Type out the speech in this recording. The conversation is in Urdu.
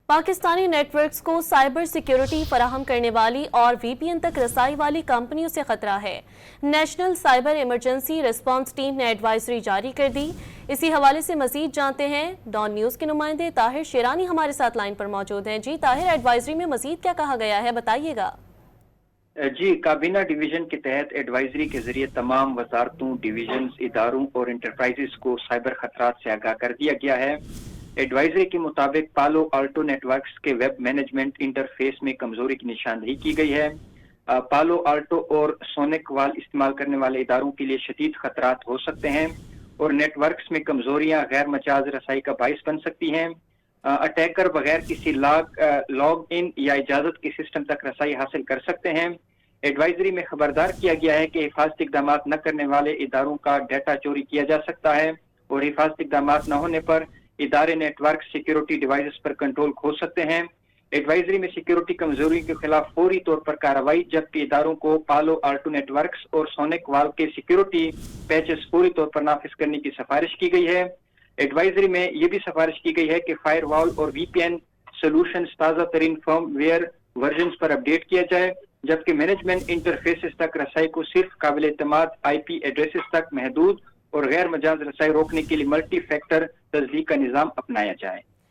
پاکستانی نیٹ ورکس کو سائبر سیکیورٹی فراہم کرنے والی اور وی پی این تک رسائی والی کمپنیوں سے خطرہ ہے۔ National cyber emergency response team نے ایڈوائزری جاری کر دی۔ اسی حوالے سے مزید جانتے ہیں، ڈان نیوز کے نمائندے طاہر شیرانی ہمارے ساتھ لائن پر موجود ہیں۔ جی طاہر، ایڈوائزری میں مزید کیا کہا گیا ہے، بتائیے گا۔ جی، کابینہ ڈویژن کے تحت ایڈوائزری کے ذریعے تمام وزارتوں، ڈویژنز، اداروں اور انٹرپرائزز کو سائبر خطرات سے آگاہ کر دیا گیا ہے۔ ایڈوائزری کے مطابق پالو آلٹو نیٹ ورکس کے ویب مینجمنٹ انٹرفیس میں کمزوری کی نشاندہی کی گئی ہے۔ پالو آلٹو اور سونک وال استعمال کرنے والے اداروں کے لیے شدید خطرات ہو سکتے ہیں اور نیٹ ورکس میں کمزوریاں غیر مجاز رسائی کا باعث بن سکتی ہیں۔ اٹیکر بغیر کسی لاگ ان یا اجازت کے سسٹم تک رسائی حاصل کر سکتے ہیں۔ ایڈوائزری میں خبردار کیا گیا ہے کہ حفاظتی اقدامات نہ کرنے والے اداروں کا ڈیٹا چوری کیا جا سکتا ہے اور حفاظتی اقدامات نہ ہونے پر ادارے نیٹ ورک سیکیورٹی ڈیوائسز پر کنٹرول کھو سکتے ہیں۔ ایڈوائزری میں سیکیورٹی کمزوری کے خلاف فوری طور پر کارروائی، جبکہ اداروں کو پالو آلٹو نیٹ ورکس اور سونک وال کے سیکیورٹی پیچز فوری طور پر نافذ کرنے کی سفارش کی گئی ہے۔ ایڈوائزری میں یہ بھی سفارش کی گئی ہے کہ فائر وال اور وی پی این سولوشنز تازہ ترین فرم ویئر ورژنز پر اپڈیٹ کیا جائے، جبکہ مینجمنٹ انٹرفیسز تک رسائی کو صرف قابل اعتماد آئی پی ایڈریسز تک محدود اور غیر مجاز رسائی روکنے کے لیے ملٹی فیکٹر تصدیق کا نظام اپنایا جائے۔